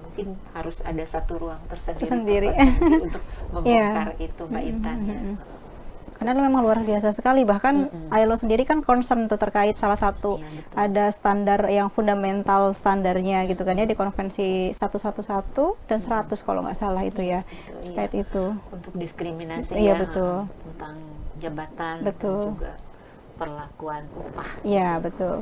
mungkin harus ada satu ruang tersendiri. Untuk membongkar itu, Mbak Intan. Karena itu memang luar biasa sekali, bahkan ILO sendiri kan concern tuh terkait salah satu ada standar yang fundamental standarnya gitu kan ya, di konvensi 111 dan 100 kalau nggak salah itu ya, terkait itu. Untuk diskriminasi betul. tentang jabatan dan juga perlakuan upah. Iya, betul.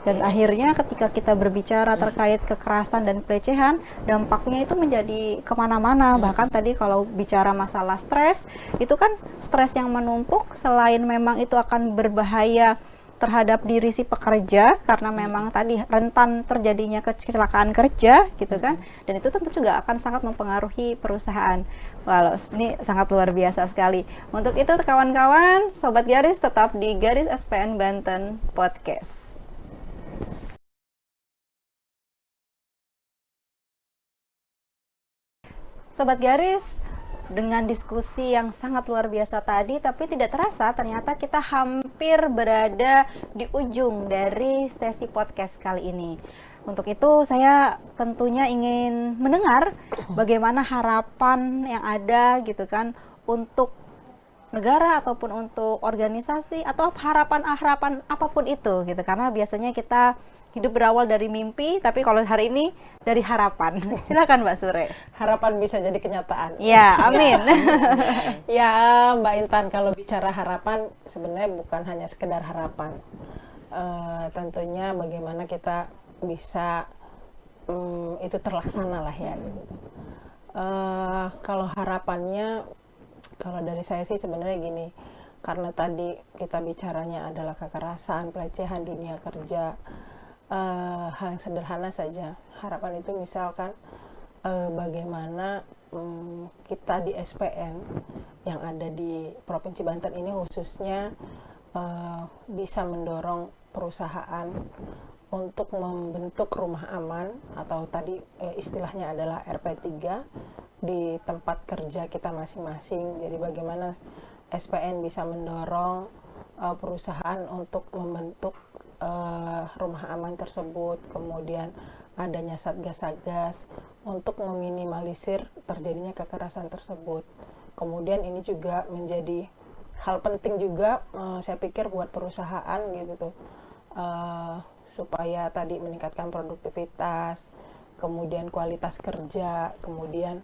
Dan akhirnya ketika kita berbicara terkait kekerasan dan pelecehan, dampaknya itu menjadi kemana-mana. Bahkan tadi kalau bicara masalah stres, itu kan stres yang menumpuk, selain memang itu akan berbahaya terhadap diri si pekerja, karena memang tadi rentan terjadinya kecelakaan kerja gitu kan, dan itu tentu juga akan sangat mempengaruhi perusahaan. Walau ini sangat luar biasa sekali. Untuk itu kawan-kawan, Sobat Garis tetap di Garis SPN Banten Podcast. Sobat Garis, dengan diskusi yang sangat luar biasa tadi, tapi tidak terasa ternyata kita hampir berada di ujung dari sesi podcast kali ini. Untuk itu saya tentunya ingin mendengar bagaimana harapan yang ada gitu kan untuk negara ataupun untuk organisasi atau harapan-harapan apapun itu gitu, karena biasanya kita hidup berawal dari mimpi, tapi kalau hari ini dari harapan. Silakan Mbak Sure. Harapan bisa jadi kenyataan. Ya, amin. Ya, Mbak Intan, kalau bicara harapan sebenarnya bukan hanya sekedar harapan. Tentunya bagaimana kita bisa itu terlaksana lah ya. Gitu. Kalau harapannya, kalau dari saya sih sebenarnya gini, karena tadi kita bicaranya adalah kekerasan, pelecehan dunia kerja. Hal yang sederhana saja, harapan itu misalkan bagaimana kita di SPN yang ada di Provinsi Banten ini khususnya bisa mendorong perusahaan untuk membentuk rumah aman, atau tadi istilahnya adalah RP3 di tempat kerja kita masing-masing. Jadi bagaimana SPN bisa mendorong perusahaan untuk membentuk rumah aman tersebut, kemudian adanya satgas-satgas untuk meminimalisir terjadinya kekerasan tersebut. Kemudian ini juga menjadi hal penting juga saya pikir buat perusahaan gitu tuh, supaya tadi meningkatkan produktivitas, kemudian kualitas kerja, kemudian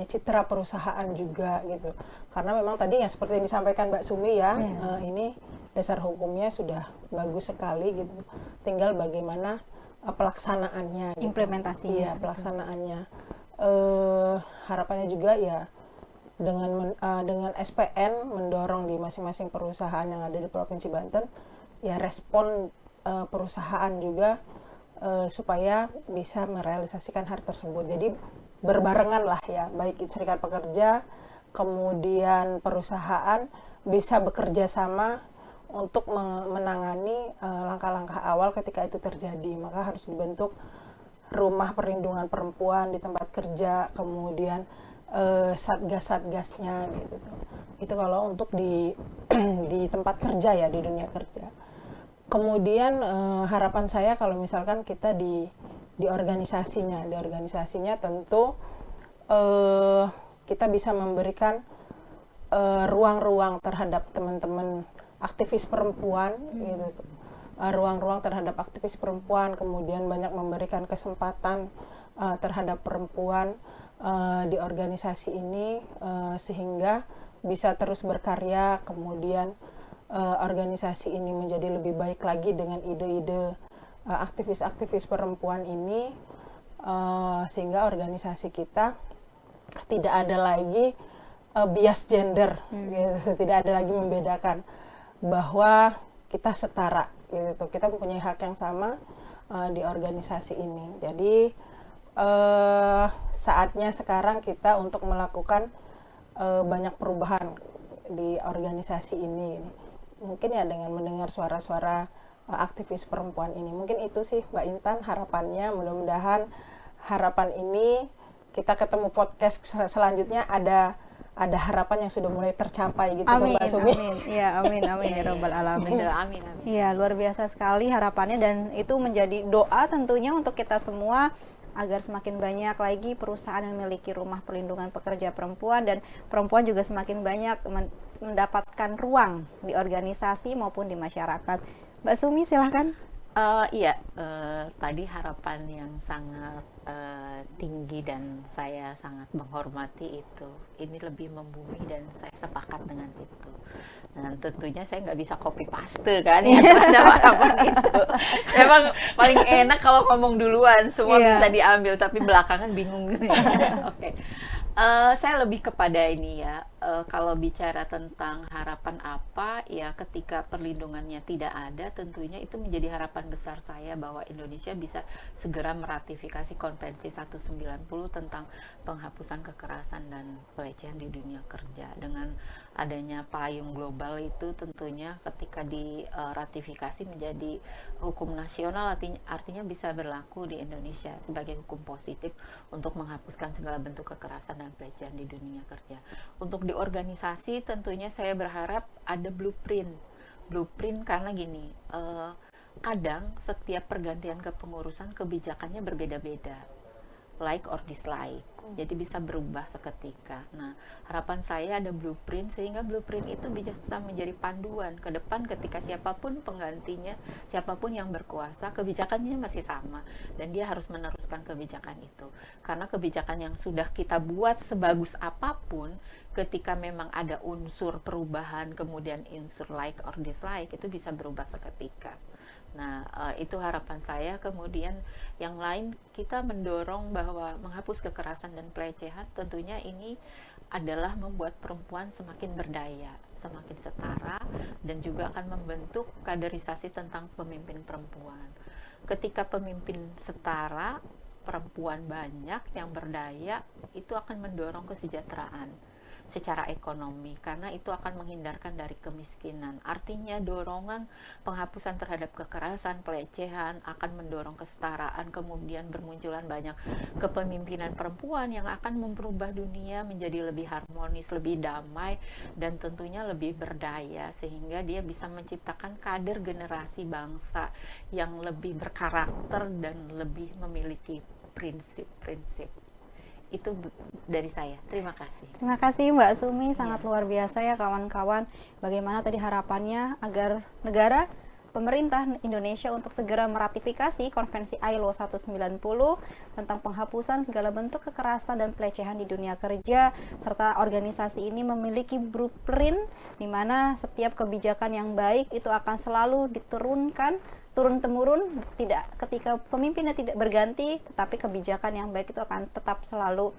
citra perusahaan juga gitu. Karena memang tadi yang seperti yang disampaikan Mbak Sumi ya, ini dasar hukumnya sudah bagus sekali gitu. Tinggal bagaimana pelaksanaannya, gitu. Implementasinya. Iya, pelaksanaannya. Harapannya juga ya dengan SPN mendorong di masing-masing perusahaan yang ada di Provinsi Banten, ya respon perusahaan juga supaya bisa merealisasikan hal tersebut. Jadi berbarengan lah ya, baik itu serikat pekerja, kemudian perusahaan bisa bekerja sama untuk menangani langkah-langkah awal ketika itu terjadi. Maka harus dibentuk rumah perlindungan perempuan di tempat kerja, kemudian satgas-satgasnya gitu. Itu kalau untuk di di tempat kerja ya, di dunia kerja. Kemudian harapan saya kalau misalkan kita di organisasinya tentu kita bisa memberikan ruang-ruang terhadap teman-teman aktivis perempuan gitu, ruang-ruang terhadap aktivis perempuan, kemudian banyak memberikan kesempatan terhadap perempuan di organisasi ini sehingga bisa terus berkarya, kemudian organisasi ini menjadi lebih baik lagi dengan ide-ide aktivis-aktivis perempuan ini, sehingga organisasi kita tidak ada lagi bias gender, gitu. Tidak ada lagi membedakan bahwa kita setara, gitu. Kita mempunyai hak yang sama di organisasi ini. Jadi saatnya sekarang kita untuk melakukan banyak perubahan di organisasi ini. mungkin ya dengan mendengar suara-suara aktivis perempuan ini. Mungkin itu sih Mbak Intan harapannya, mudah-mudahan harapan ini kita ketemu podcast selanjutnya ada harapan yang sudah mulai tercapai gitu Amin, Mbak Sumi. amin. Iya, amin, amin ya Rabbal Alamin. Amin, amin. Iya, luar biasa sekali harapannya dan itu menjadi doa tentunya untuk kita semua agar semakin banyak lagi perusahaan yang memiliki rumah perlindungan pekerja perempuan dan perempuan juga semakin banyak mendapatkan ruang di organisasi maupun di masyarakat. Mbak Sumi silahkan. Iya, tadi harapan yang sangat tinggi dan saya sangat menghormati itu. Ini lebih membumi dan saya sepakat dengan itu. Nah, tentunya saya nggak bisa copy paste kan ya terhadap harapan itu. Memang paling enak kalau ngomong duluan, semua bisa diambil, tapi belakangan bingung gitu ya. Oke. Saya lebih kepada ini ya, kalau bicara tentang harapan apa, ya ketika perlindungannya tidak ada, tentunya itu menjadi harapan besar saya bahwa Indonesia bisa segera meratifikasi Konvensi 190 tentang penghapusan kekerasan dan pelecehan di dunia kerja. Dengan adanya payung global itu tentunya ketika diratifikasi menjadi hukum nasional, artinya bisa berlaku di Indonesia sebagai hukum positif untuk menghapuskan segala bentuk kekerasan dan pelecehan di dunia kerja. Untuk di organisasi tentunya saya berharap ada blueprint karena gini, kadang setiap pergantian kepengurusan kebijakannya berbeda-beda, like or dislike, jadi bisa berubah seketika. Nah, harapan saya ada blueprint sehingga blueprint itu bisa menjadi panduan ke depan ketika siapapun penggantinya, siapapun yang berkuasa, kebijakannya masih sama dan dia harus meneruskan kebijakan itu. Karena kebijakan yang sudah kita buat sebagus apapun, ketika memang ada unsur perubahan kemudian unsur like or dislike, itu bisa berubah seketika. Nah, itu harapan saya. Kemudian yang lain, kita mendorong bahwa menghapus kekerasan dan pelecehan tentunya ini adalah membuat perempuan semakin berdaya, semakin setara, dan juga akan membentuk kaderisasi tentang pemimpin perempuan. Ketika pemimpin setara, perempuan banyak yang berdaya, itu akan mendorong kesejahteraan secara ekonomi, karena itu akan menghindarkan dari kemiskinan. Artinya dorongan penghapusan terhadap kekerasan, pelecehan akan mendorong kesetaraan, kemudian bermunculan banyak kepemimpinan perempuan yang akan merubah dunia menjadi lebih harmonis, lebih damai, dan tentunya lebih berdaya, sehingga dia bisa menciptakan kader generasi bangsa yang lebih berkarakter dan lebih memiliki prinsip-prinsip. Itu dari saya. Terima kasih. Terima kasih Mbak Sumi, sangat luar biasa ya kawan-kawan. Bagaimana tadi harapannya agar negara, pemerintah Indonesia untuk segera meratifikasi Konvensi ILO 190 tentang penghapusan segala bentuk kekerasan dan pelecehan di dunia kerja, serta organisasi ini memiliki blueprint di mana setiap kebijakan yang baik itu akan selalu diturunkan turun-temurun, tidak ketika pemimpinnya tidak berganti, tetapi kebijakan yang baik itu akan tetap selalu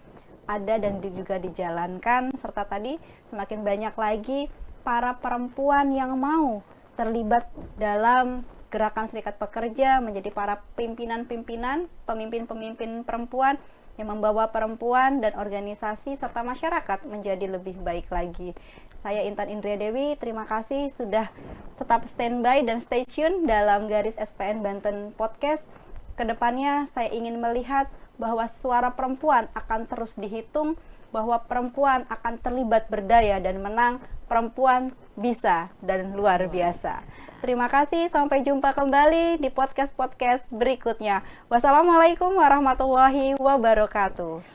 ada dan juga dijalankan, serta tadi semakin banyak lagi para perempuan yang mau terlibat dalam gerakan serikat pekerja, menjadi para pimpinan-pimpinan, pemimpin-pemimpin perempuan yang membawa perempuan dan organisasi serta masyarakat menjadi lebih baik lagi. Saya Intan Indria Dewi, terima kasih sudah tetap standby dan stay tune dalam Garis SPN Banten Podcast. Kedepannya saya ingin melihat bahwa suara perempuan akan terus dihitung, bahwa perempuan akan terlibat berdaya dan menang, perempuan bisa dan luar biasa. Terima kasih, sampai jumpa kembali di podcast-podcast berikutnya. Wassalamualaikum warahmatullahi wabarakatuh.